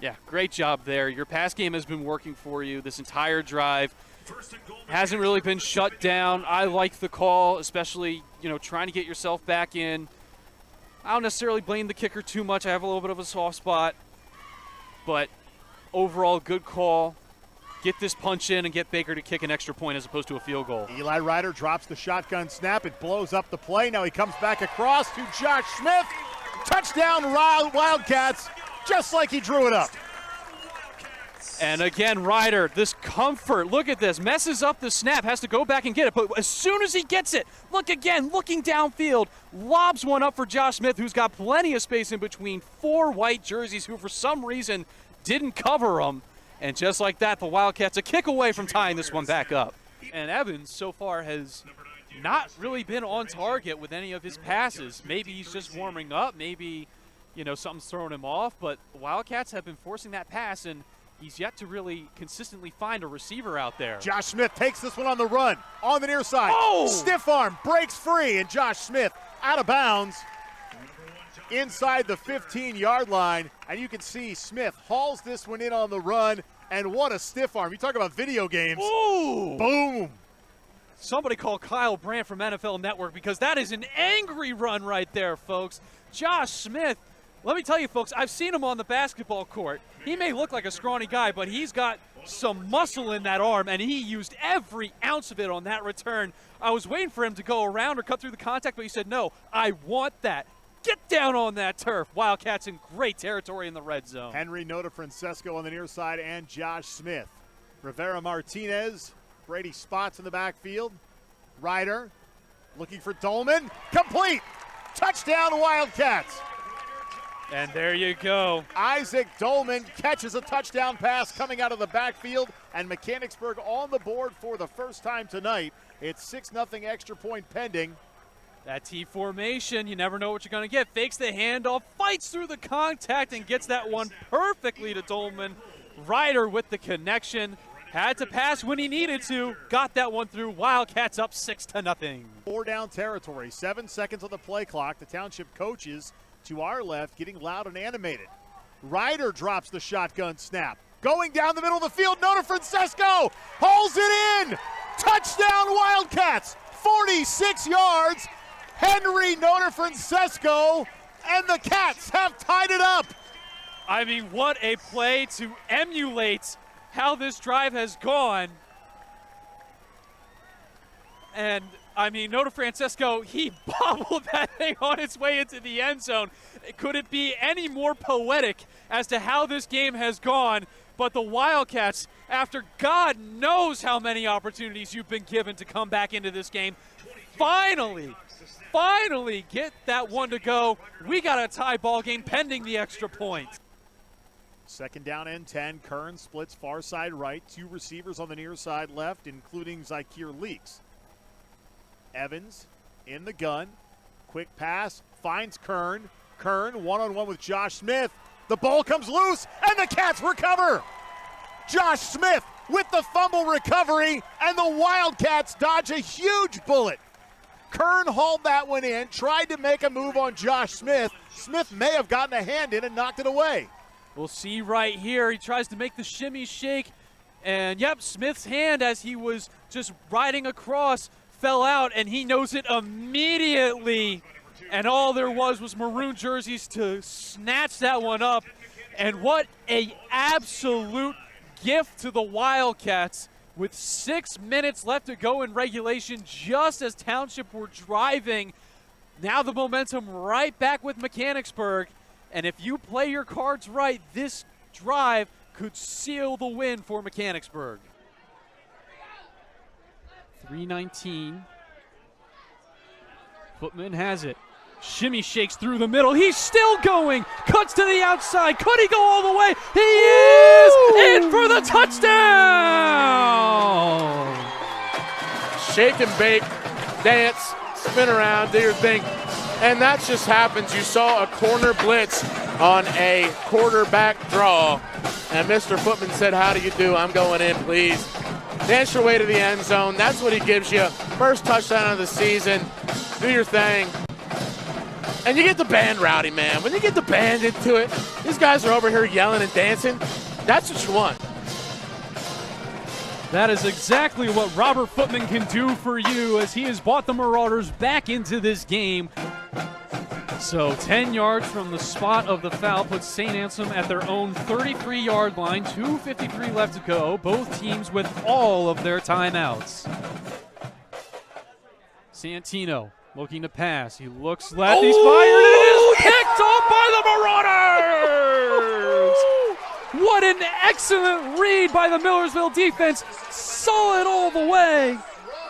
Yeah, great job there. Your pass game has been working for you this entire drive. Hasn't really been shut down. I like the call, especially, trying to get yourself back in. I don't necessarily blame the kicker too much. I have a little bit of a soft spot. But overall, good call. Get this punch in and get Baker to kick an extra point as opposed to a field goal. Eli Ryder drops the shotgun snap. It blows up the play. Now he comes back across to Josh Smith. Touchdown Wildcats, just like he drew it up. And again, Ryder, this comfort, look at this, messes up the snap, has to go back and get it. But as soon as he gets it, look again, looking downfield, lobs one up for Josh Smith, who's got plenty of space in between 4 white jerseys who for some reason didn't cover him. And just like that, the Wildcats a kick away from tying this one back up. And Evans so far has not really been on target with any of his passes. Maybe he's just warming up, maybe, something's throwing him off, but the Wildcats have been forcing that pass, and he's yet to really consistently find a receiver out there. Josh Smith takes this one on the run, on the near side. Oh! Stiff arm, breaks free, and Josh Smith out of bounds inside the 15-yard line. And you can see Smith hauls this one in on the run, and what a stiff arm. You talk about video games. Ooh! Boom! Somebody call Kyle Brandt from NFL Network, because that is an angry run right there, folks. Josh Smith, let me tell you, folks, I've seen him on the basketball court. He may look like a scrawny guy, but he's got some muscle in that arm, and he used every ounce of it on that return. I was waiting for him to go around or cut through the contact, but he said, no, I want that. Get down on that turf. Wildcats in great territory in the red zone. Henry Nota Francesco on the near side and Josh Smith. Rivera Martinez, Brady spots in the backfield. Ryder looking for Dolman. Complete. Touchdown Wildcats. And there you go. Isaac Dolman catches a touchdown pass coming out of the backfield, and Mechanicsburg on the board for the first time tonight. It's 6-0 extra point pending. That T formation, you never know what you're going to get. Fakes the handoff, fights through the contact, and gets that one perfectly to Dolman. Ryder with the connection. Had to pass when he needed to. Got that one through. Wildcats up 6-0. 4 down territory. 7 seconds on the play clock. The township coaches to our left getting loud and animated. Ryder drops the shotgun snap. Going down the middle of the field. Nota Francesco hauls it in. Touchdown Wildcats. 46 yards. Henry Nota Francesco, and the Cats have tied it up. I mean, what a play to emulate how this drive has gone. And, I mean, Nota Francesco, he bobbled that thing on its way into the end zone. Could it be any more poetic as to how this game has gone? But the Wildcats, after God knows how many opportunities you've been given to come back into this game, finally get that one to go. We got a tie ball game pending the extra point. 2nd down and 10. Kern splits far side right. 2 receivers on the near side left, including Zykir Leaks. Evans in the gun. Quick pass. Finds Kern. Kern one-on-one with Josh Smith. The ball comes loose, and the Cats recover. Josh Smith with the fumble recovery, and the Wildcats dodge a huge bullet. Kern hauled that one in, tried to make a move on Josh Smith. Smith may have gotten a hand in and knocked it away. We'll see right here. He tries to make the shimmy shake. And, yep, Smith's hand, as he was just riding across, fell out, and he knows it immediately. And all there was maroon jerseys to snatch that one up. And what a absolute gift to the Wildcats. With 6 minutes left to go in regulation, just as Township were driving. Now the momentum right back with Mechanicsburg. And if you play your cards right, this drive could seal the win for Mechanicsburg. 3:19. Footman has it. Shimmy shakes through the middle. He's still going. Cuts to the outside. Could he go all the way? He is in for the touchdown. Shake and bake, dance, spin around, do your thing. And that just happens. You saw a corner blitz on a quarterback draw. And Mr. Footman said, how do you do? I'm going in, please. Dance your way to the end zone. That's what he gives you. First touchdown of the season. Do your thing. And you get the band rowdy, man. When you get the band into it, these guys are over here yelling and dancing. That's what you want. That is exactly what Robert Footman can do for you as he has brought the Marauders back into this game. So 10 yards from the spot of the foul puts St. Anselm at their own 33-yard line. 2:53 left to go. Both teams with all of their timeouts. Santino looking to pass. He looks left. He's fired. It is picked off by the Marauders. What an excellent read by the Millersville defense. Saw it all the way.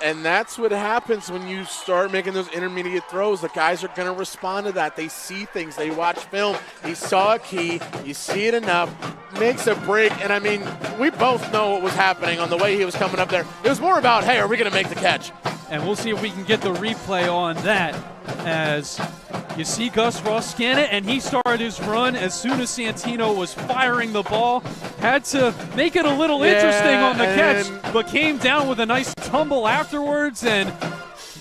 And that's what happens when you start making those intermediate throws. The guys are going to respond to that. They see things. They watch film. He saw a key. You see it enough. Makes a break. And, I mean, we both know what was happening on the way he was coming up there. It was more about, hey, are we going to make the catch? And we'll see if we can get the replay on that as you see Gus Ross scan it, and he started his run as soon as Santino was firing the ball. Had to make it a little interesting on the catch, but came down with a nice tumble afterwards, and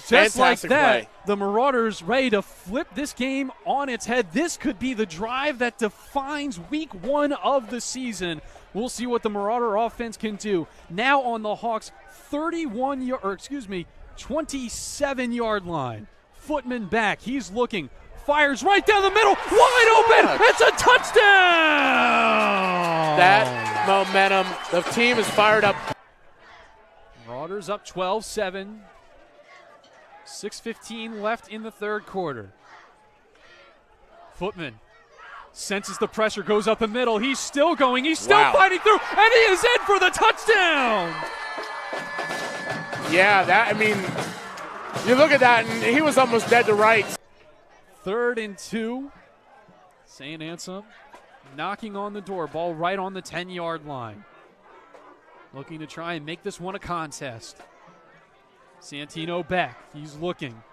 just like that, the Marauders ready to flip this game on its head. This could be the drive that defines week 1 of the season. We'll see what the Marauder offense can do. Now on the Hawks' 27-yard line. Footman back. He's looking. Fires right down the middle. Wide open. It's a touchdown. That momentum. The team is fired up. Marauders up 12-7. 6:15 left in the third quarter. Footman senses the pressure, goes up the middle. He's still going. He's still fighting through, and he is in for the touchdown. Yeah, I mean, you look at that, and he was almost dead to rights. 3rd and 2. St. Anselm knocking on the door. Ball right on the 10-yard line. Looking to try and make this one a contest. Santino back. He's looking.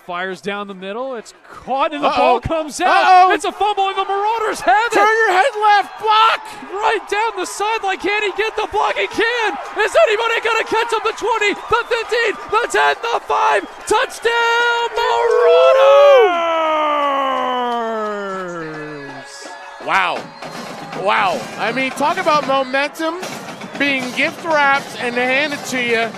Fires down the middle. It's caught, and the ball comes out. It's a fumble, and the Marauders have it. Turn your head left. Block. Right down the sideline. Can he get the block? He can. Is anybody going to catch him? The 20, the 15, the 10, the 5. Touchdown, Marauders. Wow. I mean, talk about momentum being gift wrapped and handed to you.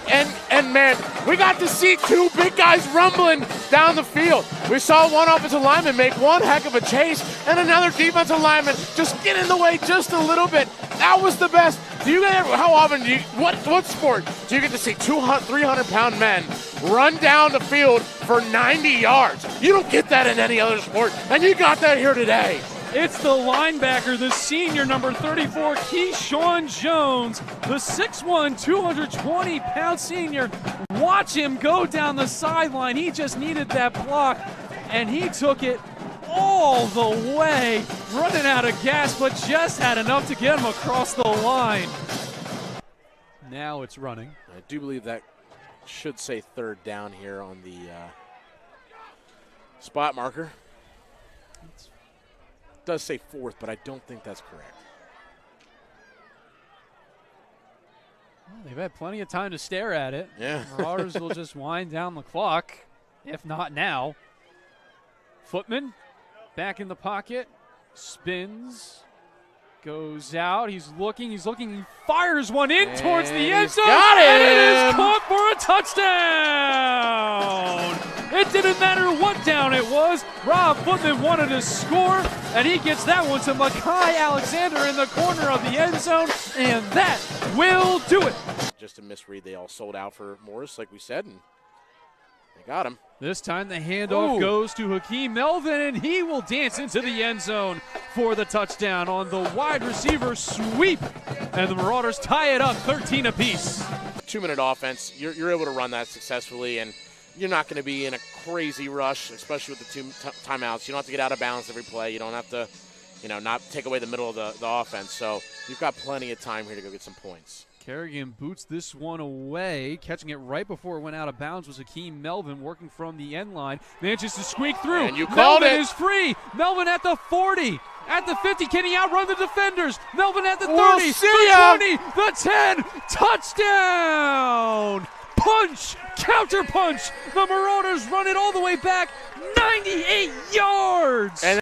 And man, we got to see 2 big guys rumbling down the field. We saw one offensive lineman make one heck of a chase, and another defensive lineman just get in the way just a little bit. That was the best. How often do you, what sport do you get to see 300-pound men run down the field for 90 yards? You don't get that in any other sport, and you got that here today. It's the linebacker, the senior, number 34, Keyshawn Jones, the 6'1", 220-pound senior. Watch him go down the sideline. He just needed that block, and he took it all the way, running out of gas, but just had enough to get him across the line. Now it's running. I do believe that should say 3rd down here on the spot marker. Does say 4th, but I don't think that's correct. Well, they've had plenty of time to stare at it. Yeah. Marauders will just wind down the clock, if not now. Footman back in the pocket, spins, goes out. He's looking. He fires one in towards the end zone. Got it! And it is caught for a touchdown. It didn't matter what down it was. Rob Footman wanted to score, and he gets that one to Makai Alexander in the corner of the end zone, and that will do it. Just a misread. They all sold out for Morris, like we said, and they got him. This time the handoff goes to Hakeem Melvin, and he will dance into the end zone for the touchdown on the wide receiver sweep. And the Marauders tie it up 13 apiece. 2-minute offense, you're able to run that successfully, and you're not going to be in a crazy rush, especially with the 2 timeouts. You don't have to get out of bounds every play. You don't have to, not take away the middle of the offense. So you've got plenty of time here to go get some points. Kerrigan boots this one away. Catching it right before it went out of bounds was Hakeem Melvin working from the end line. Manages to squeak through. And you called Melvin it. is free. Melvin at the 40. At the 50, can he outrun the defenders? Melvin at the 30, We'll the 20, the 10, touchdown! punch, counter punch. The Marauders run it all the way back, 98 yards. And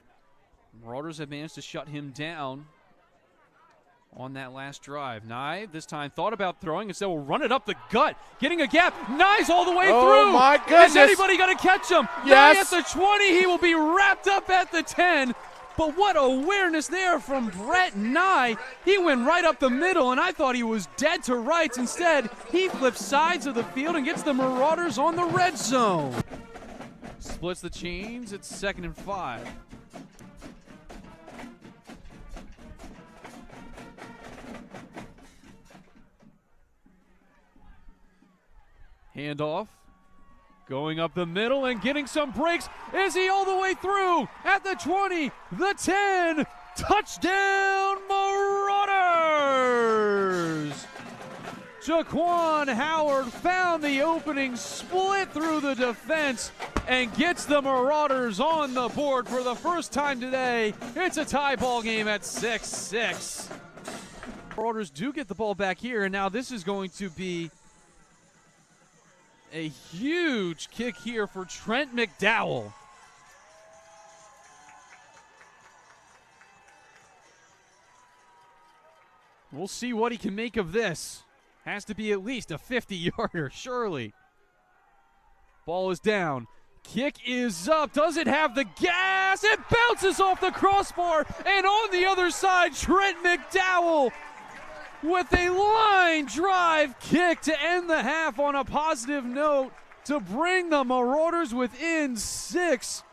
Marauders have managed to shut him down on that last drive. Nye this time thought about throwing, instead will run it up the gut, getting a gap. Nye's all the way through. Oh my goodness. Is anybody going to catch him? Yes. Nye at the 20, he will be wrapped up at the 10. But what awareness there from Brett Nye. He went right up the middle, and I thought he was dead to rights. Instead, he flips sides of the field and gets the Marauders on the red zone. Splits the chains, it's 2nd and 5. Handoff, going up the middle and getting some breaks. Is he all the way through? At the 20, the 10, touchdown Marauders! Jaquan Howard found the opening, split through the defense, and gets the Marauders on the board for the first time today. It's a tie ball game at 6-6. Marauders do get the ball back here, and now this is going to be a huge kick here for Trent McDowell. We'll see what he can make of this. Has to be at least a 50-yarder, surely. Ball is down. Kick is up. Does it have the gas? It bounces off the crossbar. And on the other side, Trent McDowell with a line drive kick to end the half on a positive note to bring the Marauders within 6.